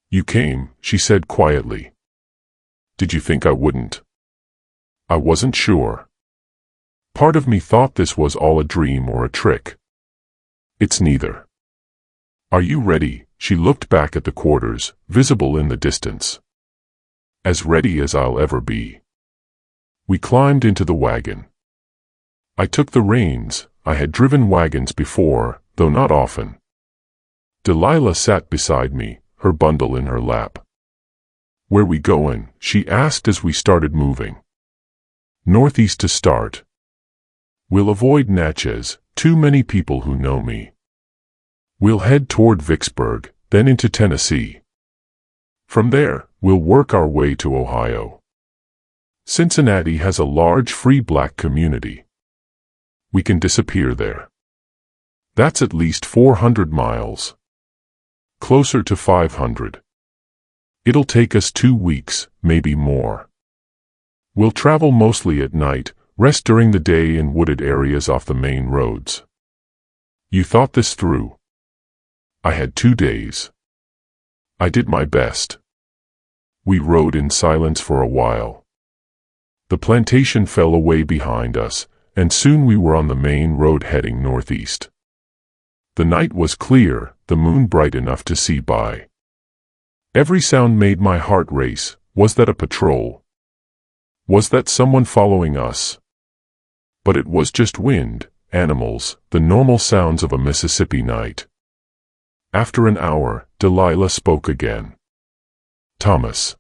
You came, she said quietly. Did you think I wouldn't? I wasn't sure. Part of me thought this was all a dream or a trick. It's neither. Are you ready? She looked back at the quarters, visible in the distance. As ready as I'll ever be. We climbed into the wagon. I took the reins. I had driven wagons before, though not often. Delilah sat beside me, her bundle in her lap. Where we goin'? She asked as we started moving. Northeast to start. We'll avoid Natchez, too many people who know me. We'll head toward Vicksburg, then into Tennessee. From there, we'll work our way to Ohio. Cincinnati has a large free black community. We can disappear there. That's at least 400 miles. Closer to 500. It'll take us 2 weeks, maybe more. We'll travel mostly at night, rest during the day in wooded areas off the main roads. You thought this through. I had 2 days. I did my best. We rode in silence for a while. The plantation fell away behind us, and soon we were on the main road heading northeast. The night was clear, the moon bright enough to see by. Every sound made my heart race. Was that a patrol? Was that someone following us? But it was just wind, animals, the normal sounds of a Mississippi night. After an hour, Delilah spoke again. Thomas.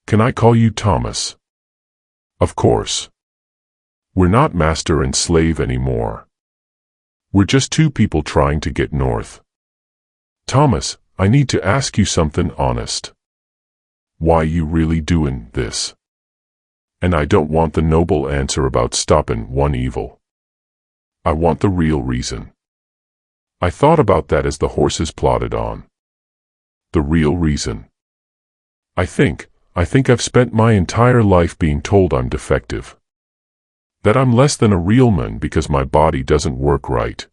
Can I call you Thomas? Of course. We're not master and slave anymore. We're just two people trying to get north. Thomas, I need to ask you something honest. Why you really doing this? And I don't want the noble answer about stopping one evil. I want the real reason. I thought about that as the horses plodded on. The real reason. I think I've spent my entire life being told I'm defective. That I'm less than a real man because my body doesn't work right.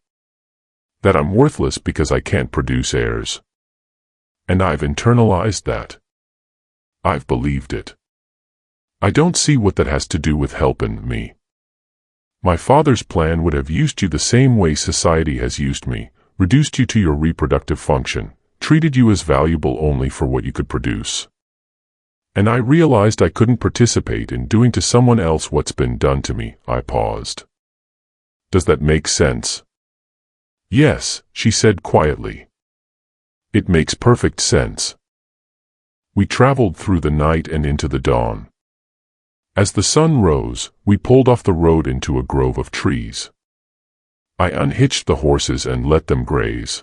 That I'm worthless because I can't produce heirs. And I've internalized that. I've believed it. I don't see what that has to do with helping me. My father's plan would have used you the same way society has used me, reduced you to your reproductive function, treated you as valuable only for what you could produce. And I realized I couldn't participate in doing to someone else what's been done to me. I paused. Does that make sense? Yes, she said quietly. It makes perfect sense. We traveled through the night and into the dawn. As the sun rose, we pulled off the road into a grove of trees. I unhitched the horses and let them graze.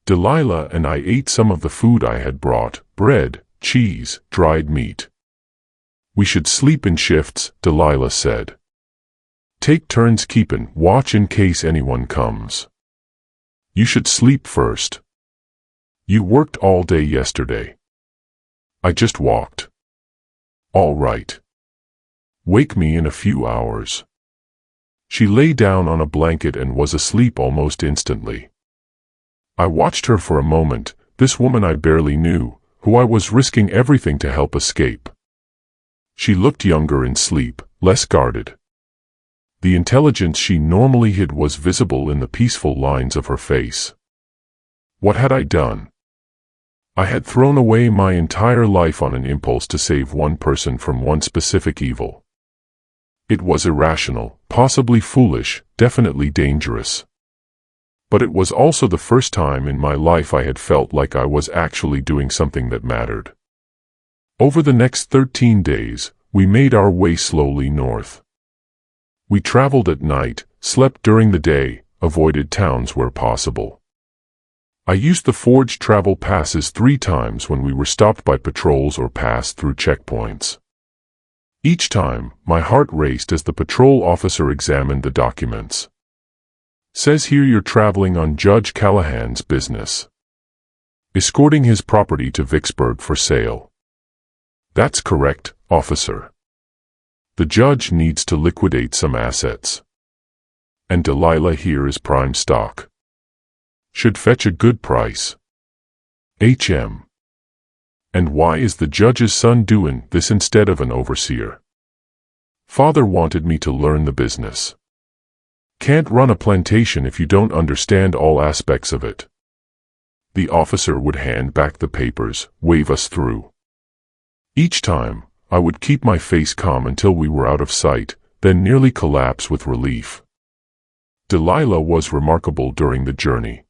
Delilah and I ate some of the food I had brought, bread, cheese, dried meat. We should sleep in shifts, Delilah said. Take turns keeping watch in case anyone comes. You should sleep first. You worked all day yesterday. I just walked. All right. Wake me in a few hours. She lay down on a blanket and was asleep almost instantly. I watched her for a moment, this woman I barely knew, who I was risking everything to help escape. She looked younger in sleep, less guarded. The intelligence she normally hid was visible in the peaceful lines of her face. What had I done? I had thrown away my entire life on an impulse to save one person from one specific evil. It was irrational, possibly foolish, definitely dangerous. But it was also the first time in my life I had felt like I was actually doing something that mattered. Over the next 13 days, we made our way slowly north. We traveled at night, slept during the day, avoided towns where possible. I used the forged travel passes 3 times when we were stopped by patrols or passed through checkpoints. Each time, my heart raced as the patrol officer examined the documents. Says here you're traveling on Judge Callahan's business. Escorting his property to Vicksburg for sale. That's correct, officer. The judge needs to liquidate some assets. And Delilah here is prime stock. Should fetch a good price. HM. And why is the judge's son doing this instead of an overseer? Father wanted me to learn the business. Can't run a plantation if you don't understand all aspects of it. The officer would hand back the papers, wave us through. Each time, I would keep my face calm until we were out of sight, then nearly collapse with relief. Delilah was remarkable during the journey.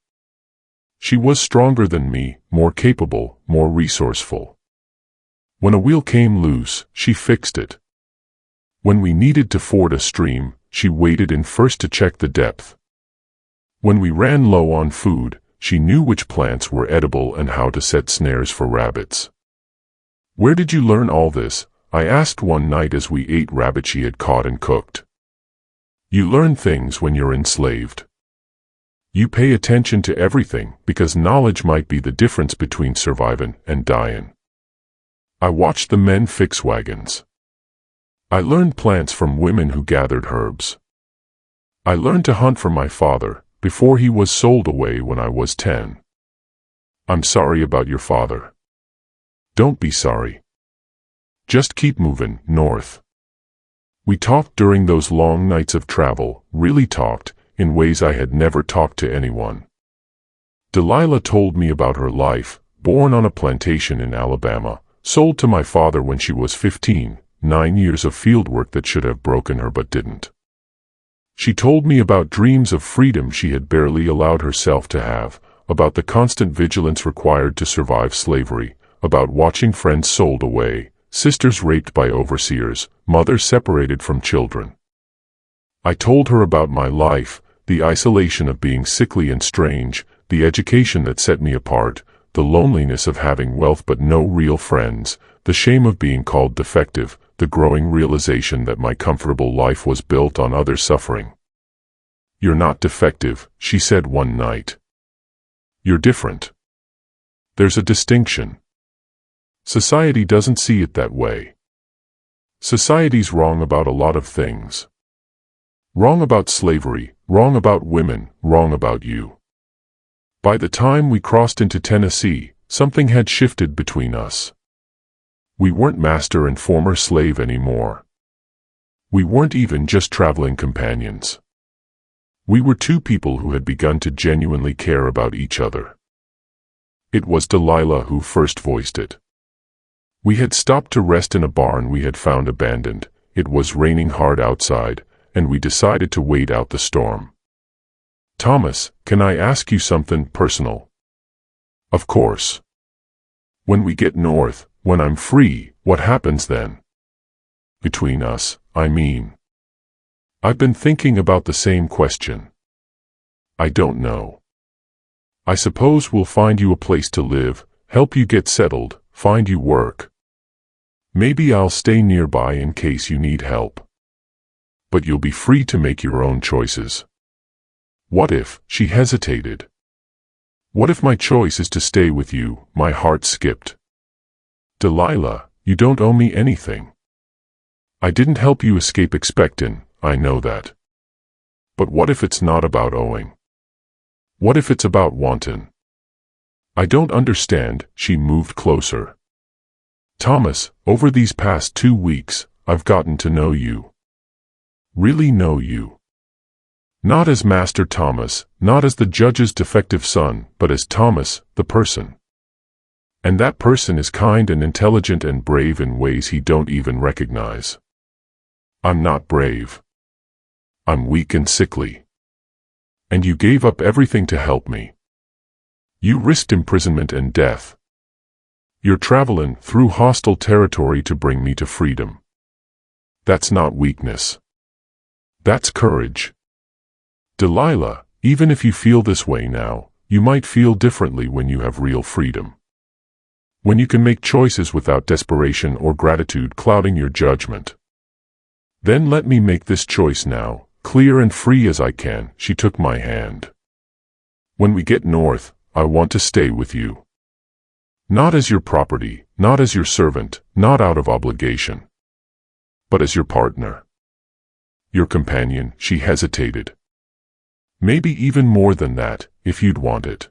She was stronger than me, more capable, more resourceful. When a wheel came loose, she fixed it. When we needed to ford a stream, she waded in first to check the depth. When we ran low on food, she knew which plants were edible and how to set snares for rabbits. Where did you learn all this? I asked one night as we ate rabbit she had caught and cooked. You learn things when you're enslaved. You pay attention to everything because knowledge might be the difference between surviving and dying. I watched the men fix wagons. I learned plants from women who gathered herbs. I learned to hunt for my father before he was sold away when I was 10. I'm sorry about your father. Don't be sorry. Just keep moving north. We talked during those long nights of travel, really talked, in ways I had never talked to anyone. Delilah told me about her life, born on a plantation in Alabama, sold to my father when she was 15, 9 years of fieldwork that should have broken her but didn't. She told me about dreams of freedom she had barely allowed herself to have, about the constant vigilance required to survive slavery, about watching friends sold away, sisters raped by overseers, mothers separated from children. I told her about my life, the isolation of being sickly and strange, the education that set me apart, the loneliness of having wealth but no real friends, the shame of being called defective, the growing realization that my comfortable life was built on others' suffering. "You're not defective," she said one night. "You're different. There's a distinction. Society doesn't see it that way. Society's wrong about a lot of things. Wrong about slavery, wrong about women, wrong about you." By the time we crossed into Tennessee, something had shifted between us. We weren't master and former slave anymore. We weren't even just traveling companions. We were two people who had begun to genuinely care about each other. It was Delilah who first voiced it. We had stopped to rest in a barn we had found abandoned. It was raining hard outside, and we decided to wait out the storm. "Thomas, can I ask you something personal?" "Of course." "When we get north, when I'm free, what happens then?" "Between us, I mean." "I've been thinking about the same question." "I don't know. I suppose we'll find you a place to live, help you get settled, find you work. Maybe I'll stay nearby in case you need help. But you'll be free to make your own choices." "What if," she hesitated. "What if my choice is to stay with you?" My heart skipped. "Delilah, you don't owe me anything. I didn't help you escape expecting, I know that. But what if it's not about owing? What if it's about wanting?" "I don't understand." She moved closer. "Thomas, over these past 2 weeks, I've gotten to know you. Really know you. Not as Master Thomas, not as the judge's defective son, but as Thomas, the person. And that person is kind and intelligent and brave in ways he don't even recognize. I'm not brave. I'm weak and sickly. And you gave up everything to help me. You risked imprisonment and death. You're traveling through hostile territory to bring me to freedom. That's not weakness. That's courage. Delilah, even if you feel this way now, you might feel differently when you have real freedom. When you can make choices without desperation or gratitude clouding your judgment. Then let me make this choice now, clear and free as I can." She took my hand. "When we get north, I want to stay with you. Not as your property, not as your servant, not out of obligation. But as your partner. Your companion." She hesitated. "Maybe even more than that, if you'd want it."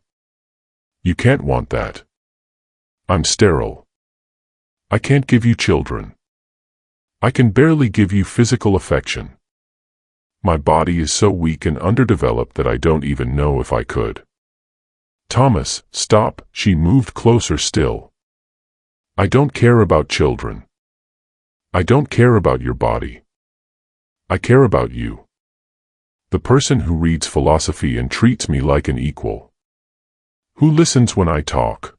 "You can't want that. I'm sterile. I can't give you children. I can barely give you physical affection. My body is so weak and underdeveloped that I don't even know if I could." "Thomas, stop." She moved closer still. "I don't care about children. I don't care about your body. I care about you. The person who reads philosophy and treats me like an equal. Who listens when I talk.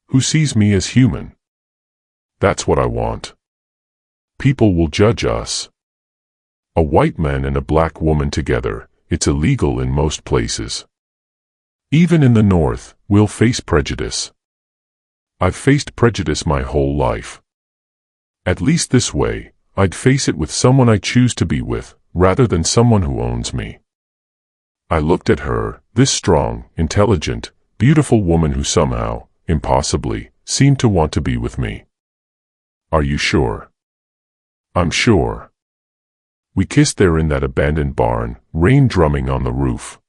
Who sees me as human. That's what I want. People will judge us. A white man and a black woman together, it's illegal in most places. Even in the North, we'll face prejudice. I've faced prejudice my whole life. At least this way, I'd face it with someone I choose to be with, rather than someone who owns me." I looked at her, this strong, intelligent, beautiful woman who somehow, impossibly, seemed to want to be with me. "Are you sure?" "I'm sure." We kissed there in that abandoned barn, rain drumming on the roof.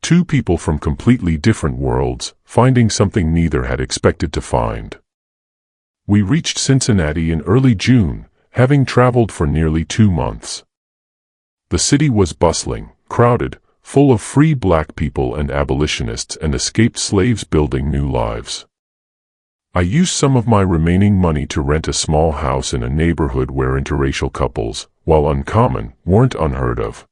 Two people from completely different worlds, finding something neither had expected to find. We reached Cincinnati in early June, having traveled for nearly 2 months. The city was bustling, crowded, full of free black people and abolitionists and escaped slaves building new lives. I used some of my remaining money to rent a small house in a neighborhood where interracial couples, while uncommon, weren't unheard of.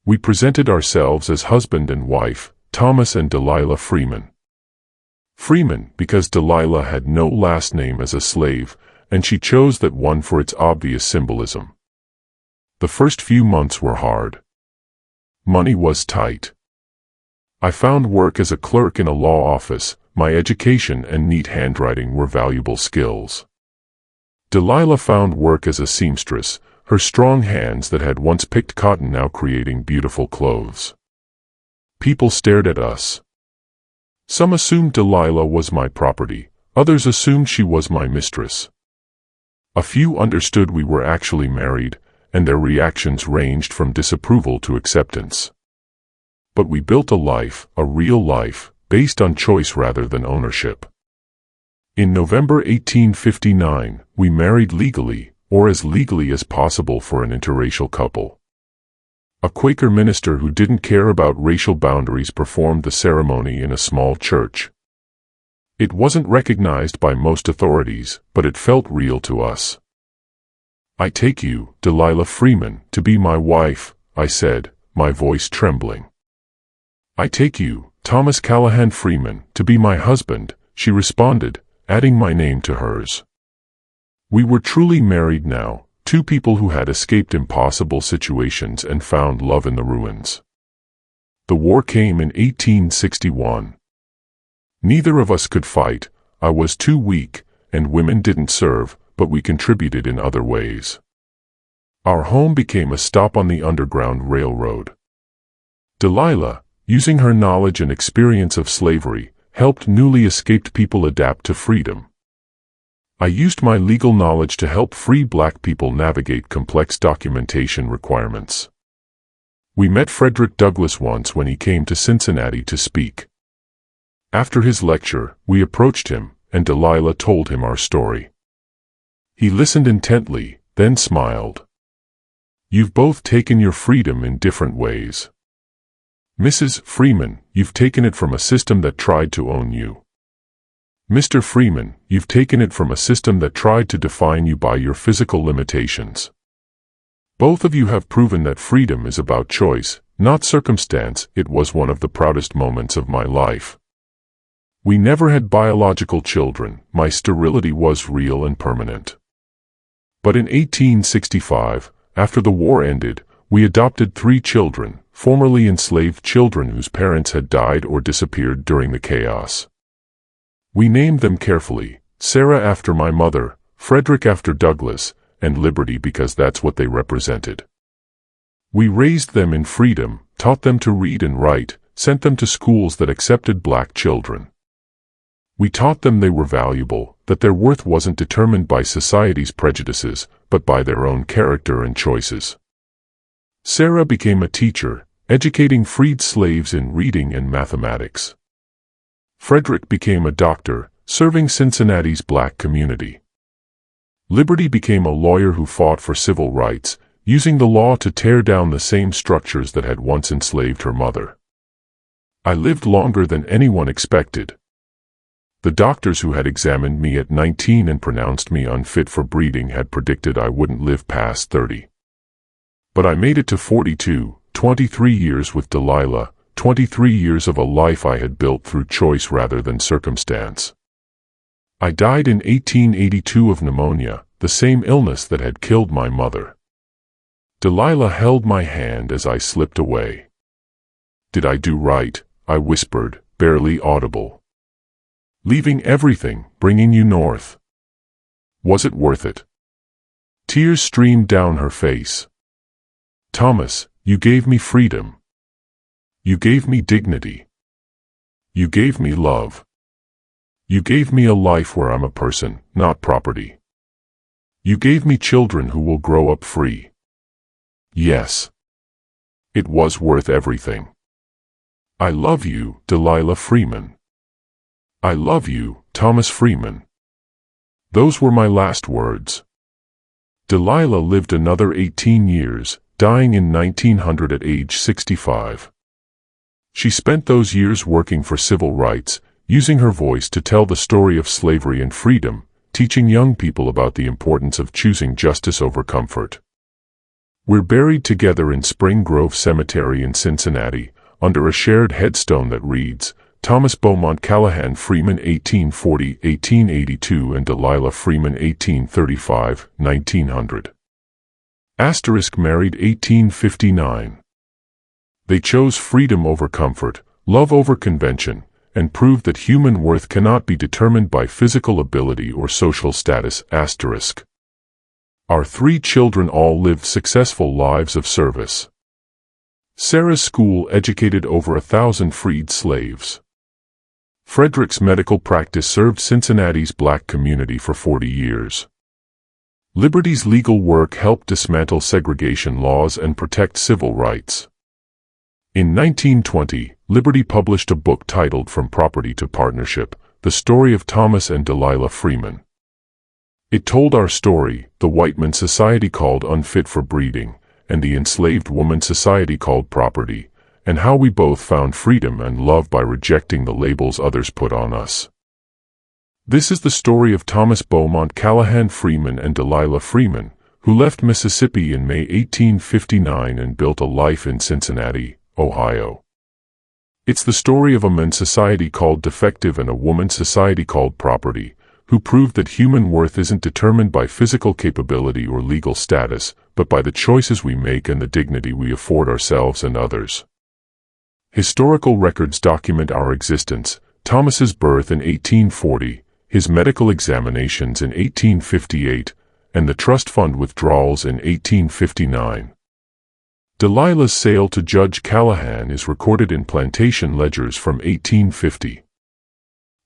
We presented ourselves as husband and wife, Thomas and Delilah Freeman. Freeman, because Delilah had no last name as a slave, and she chose that one for its obvious symbolism. The first few months were hard. Money was tight. I found work as a clerk in a law office. My education and neat handwriting were valuable skills. Delilah found work as a seamstress, her strong hands that had once picked cotton now creating beautiful clothes. People stared at us. Some assumed Delilah was my property, others assumed she was my mistress. A few understood we were actually married, and their reactions ranged from disapproval to acceptance. But we built a life, a real life, based on choice rather than ownership. In November 1859, we married legally, or as legally as possible for an interracial couple. A Quaker minister who didn't care about racial boundaries performed the ceremony in a small church. It wasn't recognized by most authorities, but it felt real to us. "I take you, Delilah Freeman, to be my wife," I said, my voice trembling. "I take you, Thomas Callahan Freeman, to be my husband," she responded, adding my name to hers. We were truly married now, two people who had escaped impossible situations and found love in the ruins. The war came in 1861. Neither of us could fight. I was too weak, and women didn't serve, but we contributed in other ways. Our home became a stop on the Underground Railroad. Delilah, using her knowledge and experience of slavery, helped newly escaped people adapt to freedom. I used my legal knowledge to help free black people navigate complex documentation requirements. We met Frederick Douglass once when he came to Cincinnati to speak. After his lecture, we approached him, and Delilah told him our story. He listened intently, then smiled. "You've both taken your freedom in different ways. Mrs. Freeman, you've taken it from a system that tried to own you. Mr. Freeman, you've taken it from a system that tried to define you by your physical limitations. Both of you have proven that freedom is about choice, not circumstance." It was one of the proudest moments of my life. We never had biological children. My sterility was real and permanent. But in 1865, after the war ended, we adopted 3 children, formerly enslaved children whose parents had died or disappeared during the chaos. We named them carefully, Sarah after my mother, Frederick after Douglass, and Liberty because that's what they represented. We raised them in freedom, taught them to read and write, sent them to schools that accepted black children. We taught them they were valuable, that their worth wasn't determined by society's prejudices, but by their own character and choices. Sarah became a teacher, educating freed slaves in reading and mathematics. Frederick became a doctor, serving Cincinnati's black community. Liberty became a lawyer who fought for civil rights, using the law to tear down the same structures that had once enslaved her mother. I lived longer than anyone expected. The doctors who had examined me at 19 and pronounced me unfit for breeding had predicted I wouldn't live past 30. But I made it to 42, 23 years with Delilah, 23 years of a life I had built through choice rather than circumstance. I died in 1882 of pneumonia, the same illness that had killed my mother. Delilah held my hand as I slipped away. "Did I do right?" I whispered, barely audible. "Leaving everything, bringing you north. Was it worth it?" Tears streamed down her face. "Thomas, you gave me freedom. You gave me dignity. You gave me love. You gave me a life where I'm a person, not property. You gave me children who will grow up free. Yes. It was worth everything. I love you, Delilah Freeman. I love you, Thomas Freeman." Those were my last words. Delilah lived another 18 years, dying in 1900 at age 65. She spent those years working for civil rights, using her voice to tell the story of slavery and freedom, teaching young people about the importance of choosing justice over comfort. We're buried together in Spring Grove Cemetery in Cincinnati, under a shared headstone that reads, Thomas Beaumont Callahan Freeman 1840-1882 and Delilah Freeman 1835-1900. Asterisk married 1859. They chose freedom over comfort, love over convention, and proved that human worth cannot be determined by physical ability or social status. Asterisk. Our 3 children all lived successful lives of service. Sarah's school educated over 1,000 freed slaves. Frederick's medical practice served Cincinnati's black community for 40 years. Liberty's legal work helped dismantle segregation laws and protect civil rights. In 1920, Liberty published a book titled From Property to Partnership, the story of Thomas and Delilah Freeman. It told our story, the white man's society called unfit for breeding, and the enslaved woman's society called property, and how we both found freedom and love by rejecting the labels others put on us. This is the story of Thomas Beaumont Callahan Freeman and Delilah Freeman, who left Mississippi in May 1859 and built a life in Cincinnati, Ohio. It's the story of a men's society called defective and a woman's society called property, who proved that human worth isn't determined by physical capability or legal status, but by the choices we make and the dignity we afford ourselves and others. Historical records document our existence: Thomas's birth in 1840, his medical examinations in 1858, and the trust fund withdrawals in 1859. Delilah's sale to Judge Callahan is recorded in plantation ledgers from 1850.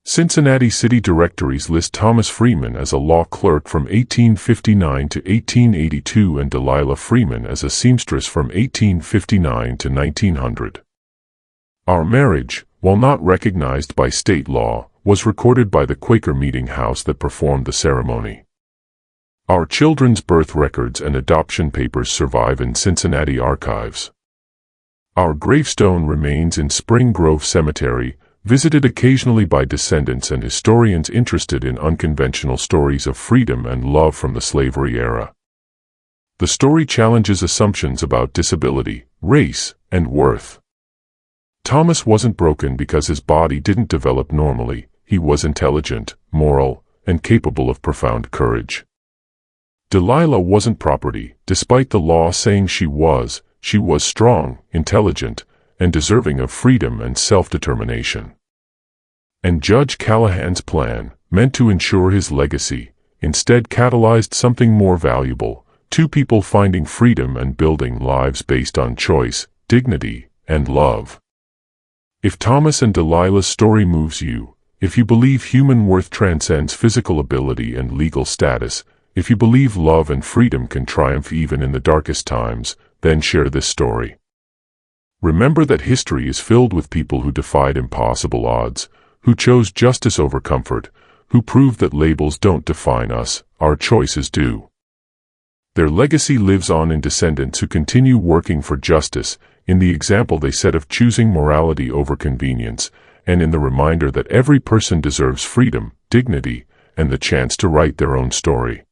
Cincinnati city directories list Thomas Freeman as a law clerk from 1859 to 1882 and Delilah Freeman as a seamstress from 1859 to 1900. Our marriage, while not recognized by state law, was recorded by the Quaker meeting house that performed the ceremony. Our children's birth records and adoption papers survive in Cincinnati archives. Our gravestone remains in Spring Grove Cemetery, visited occasionally by descendants and historians interested in unconventional stories of freedom and love from the slavery era. The story challenges assumptions about disability, race, and worth. Thomas wasn't broken because his body didn't develop normally. He was intelligent, moral, and capable of profound courage. Delilah wasn't property, despite the law saying she was strong, intelligent, and deserving of freedom and self-determination. And Judge Callahan's plan, meant to ensure his legacy, instead catalyzed something more valuable: 2 people finding freedom and building lives based on choice, dignity, and love. If Thomas and Delilah's story moves you, if you believe human worth transcends physical ability and legal status, if you believe love and freedom can triumph even in the darkest times, then share this story. Remember that history is filled with people who defied impossible odds, who chose justice over comfort, who proved that labels don't define us, our choices do. Their legacy lives on in descendants who continue working for justice, in the example they set of choosing morality over convenience, and in the reminder that every person deserves freedom, dignity, and the chance to write their own story.